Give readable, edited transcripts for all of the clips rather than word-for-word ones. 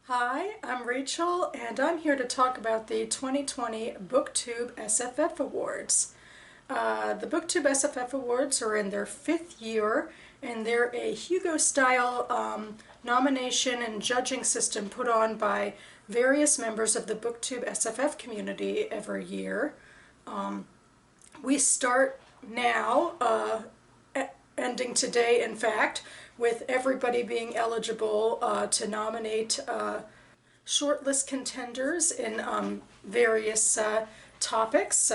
Hi, I'm Rachel, and I'm here to talk about the 2020 BookTube SFF Awards. The BookTube SFF Awards are in their fifth year, and they're a Hugo-style nomination and judging system put on by various members of the BookTube SFF community every year. We start now, ending today, in fact, with everybody being eligible to nominate shortlist contenders in various topics,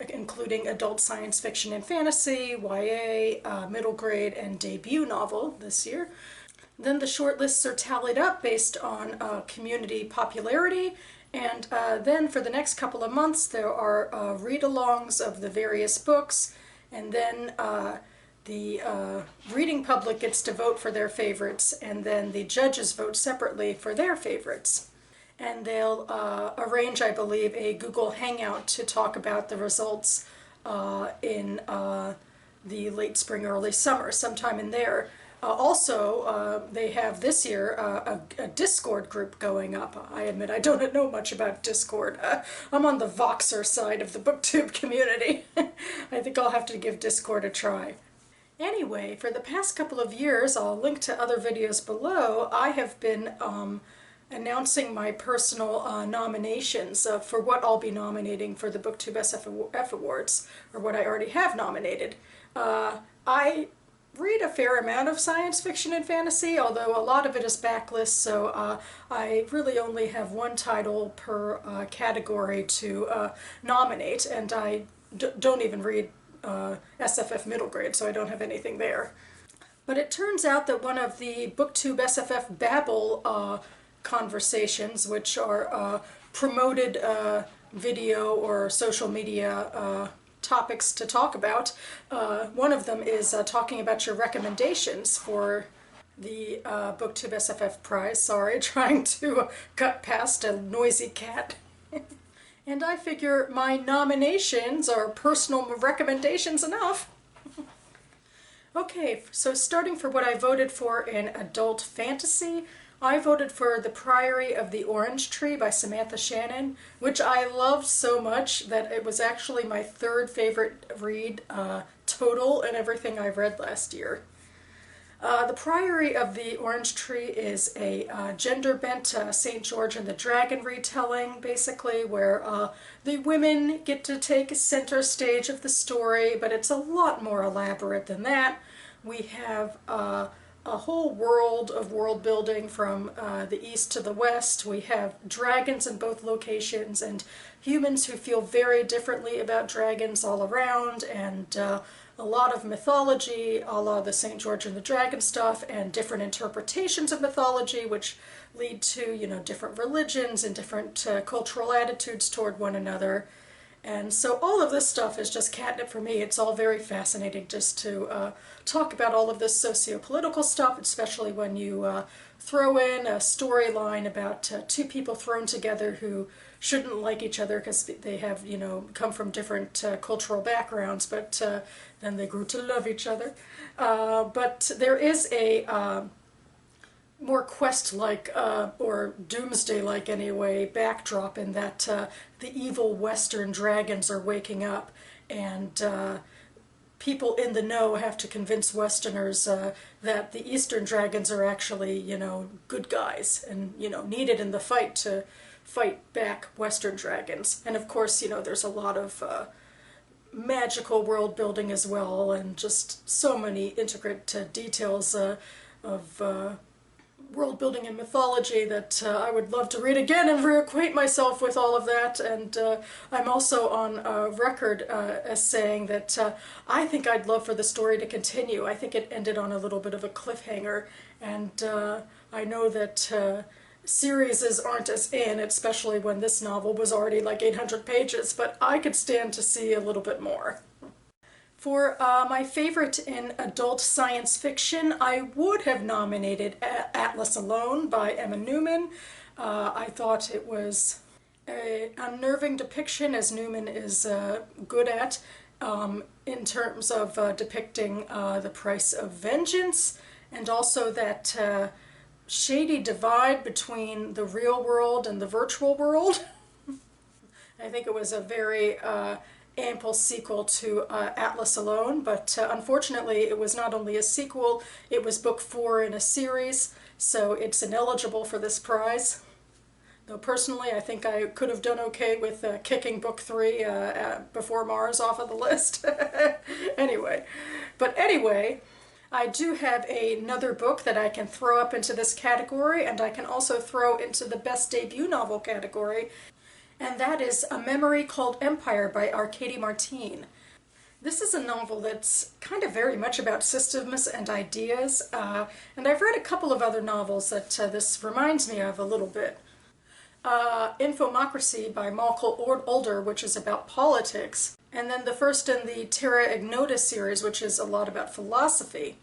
including adult science fiction and fantasy, YA, middle grade, and debut novel this year. Then the shortlists are tallied up based on community popularity, and then for the next couple of months there are read-alongs of the various books, and then the reading public gets to vote for their favorites, and then the judges vote separately for their favorites. And they'll arrange, I believe, a Google Hangout to talk about the results in the late spring, early summer, sometime in there. Also, they have this year a Discord group going up. I admit I don't know much about Discord. I'm on the Voxer side of the BookTube community. I think I'll have to give Discord a try. Anyway, for the past couple of years, I'll link to other videos below, I have been announcing my personal nominations for what I'll be nominating for the BookTube SFF Awards, or what I already have nominated. I read a fair amount of science fiction and fantasy, although a lot of it is backlist, so I really only have one title per category to nominate, and I don't even read SFF middle grade, so I don't have anything there. But it turns out that one of the BookTube SFF Babble conversations, which are promoted video or social media topics to talk about, one of them is talking about your recommendations for the BookTube SFF prize. Sorry, trying to cut past a noisy cat. And I figure my nominations are personal recommendations enough. Okay, so starting for what I voted for in adult fantasy, I voted for The Priory of the Orange Tree by Samantha Shannon, which I loved so much that it was actually my third favorite read total in everything I read last year. The Priory of the Orange Tree is a gender-bent St. George and the Dragon retelling, basically, where the women get to take center stage of the story, but it's a lot more elaborate than that. We have a whole world of world building from the east to the west. We have dragons in both locations and humans who feel very differently about dragons all around, and a lot of mythology, a la the St. George and the Dragon stuff, and different interpretations of mythology, which lead to, you know, different religions and different cultural attitudes toward one another. And so all of this stuff is just catnip for me. It's all very fascinating just to talk about all of this socio-political stuff, especially when you throw in a storyline about two people thrown together who shouldn't like each other because they have, you know, come from different cultural backgrounds, but then they grew to love each other. But there is a more quest-like, or doomsday-like anyway, backdrop in that the evil Western dragons are waking up, and people in the know have to convince Westerners that the Eastern dragons are actually, you know, good guys and, you know, needed in the fight to fight back Western dragons. And of course, you know, there's a lot of magical world building as well, and just so many intricate details of world building and mythology that I would love to read again and reacquaint myself with all of that. And I'm also on record as saying that I think I'd love for the story to continue. I think it ended on a little bit of a cliffhanger, and I know that series aren't as in, especially when this novel was already like 800 pages, but I could stand to see a little bit more. For my favorite in adult science fiction, I would have nominated Atlas Alone by Emma Newman. I thought it was an unnerving depiction, as Newman is good at, in terms of depicting the price of vengeance, and also that shady divide between the real world and the virtual world. I think it was a very ample sequel to Atlas Alone, but unfortunately it was not only a sequel, it was book 4 in a series, so it's ineligible for this prize. Though personally I think I could have done okay with kicking book 3 Before Mars off of the list. Anyway, I do have another book that I can throw up into this category, and I can also throw into the best debut novel category, and that is A Memory Called Empire by Arkady Martine. This is a novel that's kind of very much about systems and ideas, and I've read a couple of other novels that this reminds me of a little bit. Infomocracy by Malcolm Older, which is about politics, and then the first in the Terra Ignota series, which is a lot about philosophy.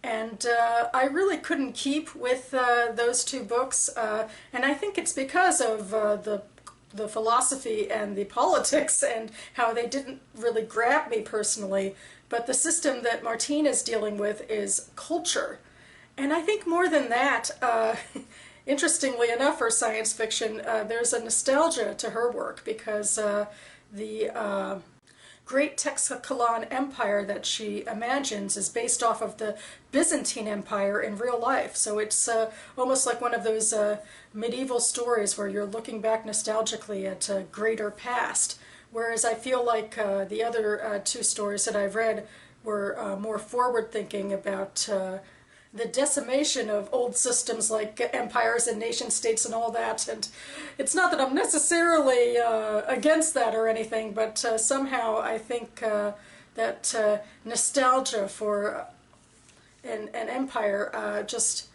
And I really couldn't keep with those two books, and I think it's because of the philosophy and the politics and how they didn't really grab me personally. But the system that Martine is dealing with is culture. And I think more than that, interestingly enough for science fiction, there's a nostalgia to her work, because the great Texacalan Empire that she imagines is based off of the Byzantine Empire in real life. So it's almost like one of those medieval stories where you're looking back nostalgically at a greater past. Whereas I feel like the other two stories that I've read were more forward-thinking about the decimation of old systems like empires and nation states and all that. And it's not that I'm necessarily against that or anything, but somehow I think that nostalgia for an empire just,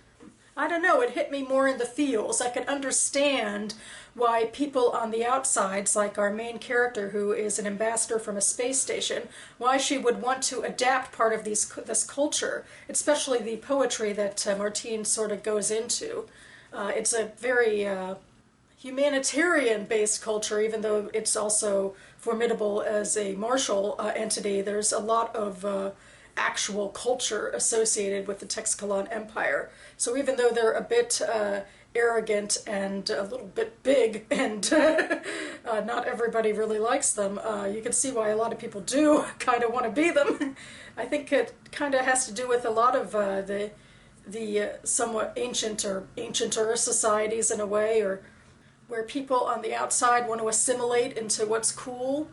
I don't know, it hit me more in the feels. I could understand why people on the outsides, like our main character who is an ambassador from a space station, why she would want to adapt part of this culture, especially the poetry that Martine sort of goes into. It's a very humanitarian-based culture, even though it's also formidable as a martial entity. There's a lot of actual culture associated with the Texacalan Empire. So even though they're a bit arrogant and a little bit big, and not everybody really likes them, you can see why a lot of people do kind of want to be them. I think it kind of has to do with a lot of the somewhat ancient or ancienter societies in a way, or where people on the outside want to assimilate into what's cool.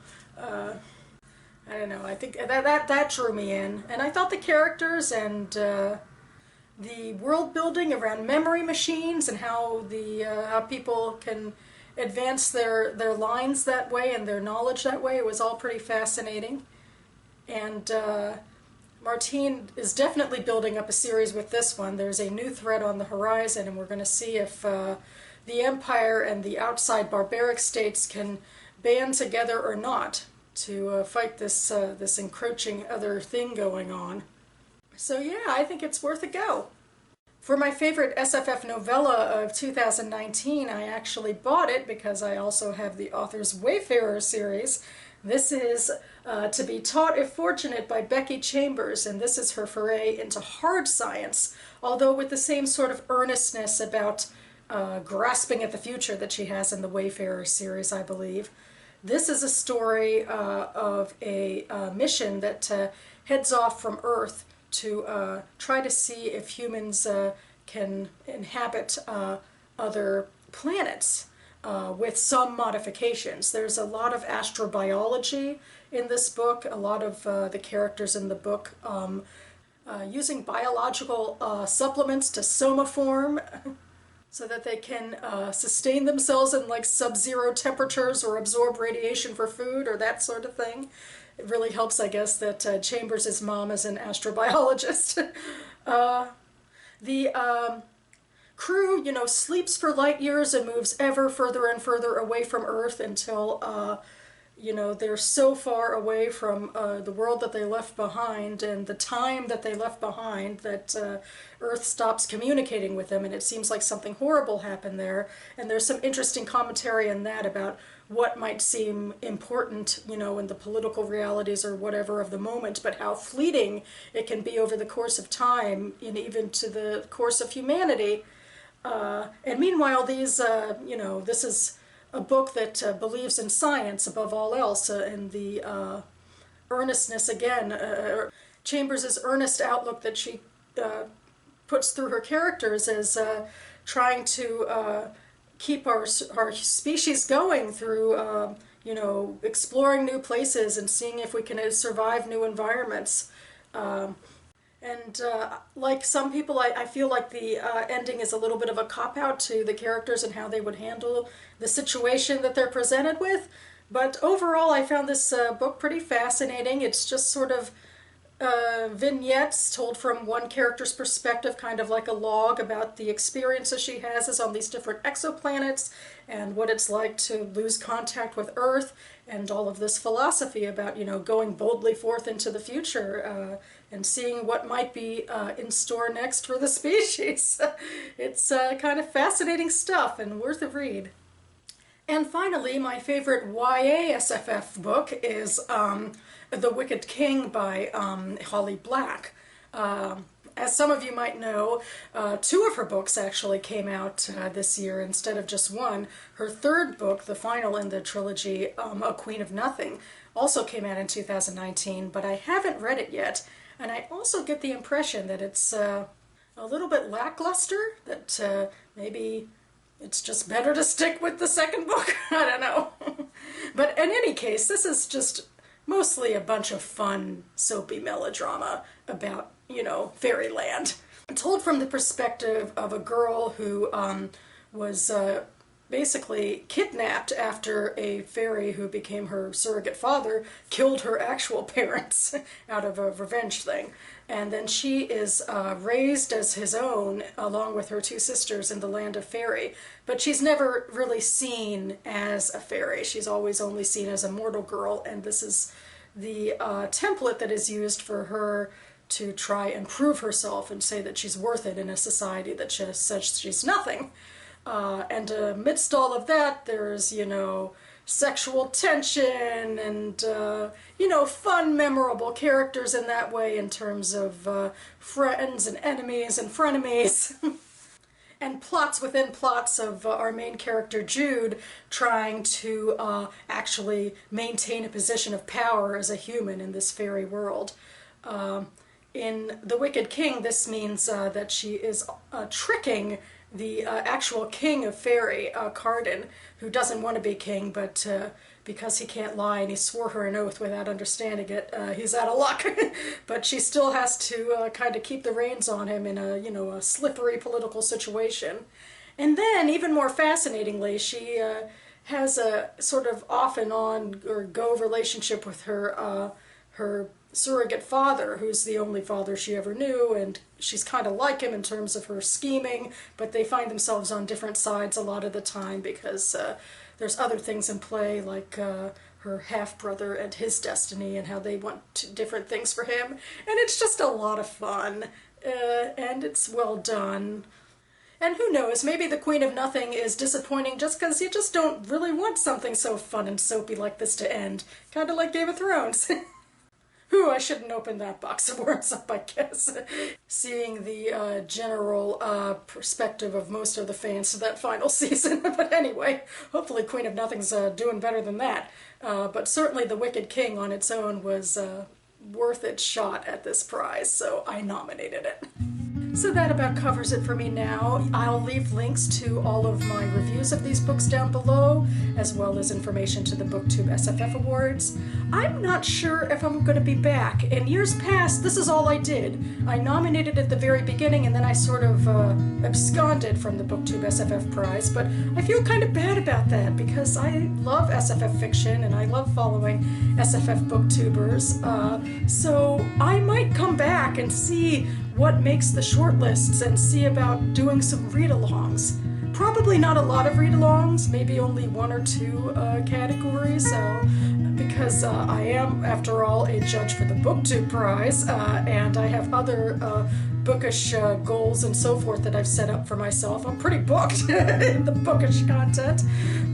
I don't know, I think that drew me in. And I thought the characters and the world building around memory machines and how how people can advance their lines that way and their knowledge that way, it was all pretty fascinating. And Martine is definitely building up a series with this one. There's a new threat on the horizon, and we're going to see if the Empire and the outside barbaric states can band together or not to fight this this encroaching other thing going on. So yeah, I think it's worth a go. For my favorite SFF novella of 2019, I actually bought it because I also have the author's Wayfarer series. This is To Be Taught If Fortunate by Becky Chambers, and this is her foray into hard science, although with the same sort of earnestness about grasping at the future that she has in the Wayfarer series, I believe. This is a story of a mission that heads off from Earth to try to see if humans can inhabit other planets with some modifications. There's a lot of astrobiology in this book, a lot of the characters in the book using biological supplements to somaform so that they can sustain themselves in like sub-zero temperatures or absorb radiation for food or that sort of thing. It really helps, I guess, that Chambers' mom is an astrobiologist. The crew, you know, sleeps for light years and moves ever further and further away from Earth until, you know, they're so far away from the world that they left behind and the time that they left behind that Earth stops communicating with them, and it seems like something horrible happened there. And there's some interesting commentary in that about what might seem important, you know, in the political realities or whatever of the moment, but how fleeting it can be over the course of time and even to the course of humanity. And meanwhile, this is a book that believes in science above all else, and the earnestness again, Chambers's earnest outlook that she puts through her characters as trying to keep our species going through, exploring new places and seeing if we can survive new environments. And like some people, I feel like the ending is a little bit of a cop-out to the characters and how they would handle the situation that they're presented with. But overall, I found this book pretty fascinating. It's just sort of vignettes told from one character's perspective, kind of like a log about the experiences she has on these different exoplanets and what it's like to lose contact with Earth, and all of this philosophy about, going boldly forth into the future and seeing what might be in store next for the species. It's kind of fascinating stuff and worth a read. And finally, my favorite YA SFF book is The Wicked King by Holly Black. As some of you might know, two of her books actually came out this year instead of just one. Her third book, the final in the trilogy, A Queen of Nothing, also came out in 2019, but I haven't read it yet. And I also get the impression that it's a little bit lackluster, that maybe it's just better to stick with the second book. I don't know. But in any case, this is just mostly a bunch of fun, soapy melodrama about, fairyland. Told from the perspective of a girl who was basically kidnapped after a fairy who became her surrogate father killed her actual parents out of a revenge thing. And then she is raised as his own along with her two sisters in the land of fairy. But she's never really seen as a fairy. She's always only seen as a mortal girl, and this is the template that is used for her to try and prove herself and say that she's worth it in a society that just says she's nothing. And amidst all of that, there's, sexual tension and, fun, memorable characters in that way in terms of friends and enemies and frenemies. And plots within plots of our main character Jude trying to actually maintain a position of power as a human in this fairy world. In The Wicked King, this means that she is tricking the actual king of fairy, Carden, who doesn't want to be king, but because he can't lie and he swore her an oath without understanding it, he's out of luck. But she still has to kind of keep the reins on him in a slippery political situation. And then, even more fascinatingly, she has a sort of off and on or go relationship with her surrogate father, who's the only father she ever knew, and she's kind of like him in terms of her scheming, but they find themselves on different sides a lot of the time because there's other things in play, like her half-brother and his destiny and how they want different things for him. And it's just a lot of fun, and it's well done. And who knows, maybe The Queen of Nothing is disappointing just because you just don't really want something so fun and soapy like this to end. Kind of like Game of Thrones. Whew, I shouldn't open that box of worms up, I guess. Seeing the general perspective of most of the fans to that final season. But anyway, hopefully Queen of Nothing's doing better than that. But certainly The Wicked King on its own was worth its shot at this prize, so I nominated it. So that about covers it for me now. I'll leave links to all of my reviews of these books down below, as well as information to the BookTube SFF Awards. I'm not sure if I'm going to be back. In years past, this is all I did. I nominated at the very beginning, and then I sort of absconded from the BookTube SFF prize, but I feel kind of bad about that because I love SFF fiction, and I love following SFF booktubers. So I might come back and see what makes the shortlists and see about doing some read-alongs. Probably not a lot of read-alongs, maybe only one or two categories, because I am, after all, a judge for the BookTube prize, and I have other bookish goals and so forth that I've set up for myself. I'm pretty booked in the bookish content,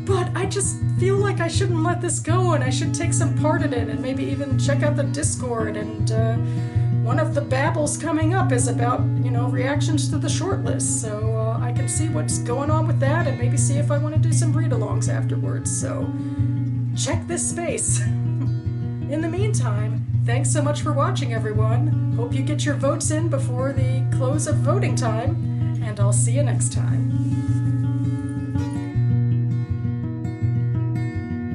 but I just feel like I shouldn't let this go, and I should take some part in it, and maybe even check out the Discord. And one of the babbles coming up is about, reactions to the shortlist, so I can see what's going on with that and maybe see if I want to do some read-alongs afterwards. So check this space. In the meantime, thanks so much for watching, everyone. Hope you get your votes in before the close of voting time, and I'll see you next time.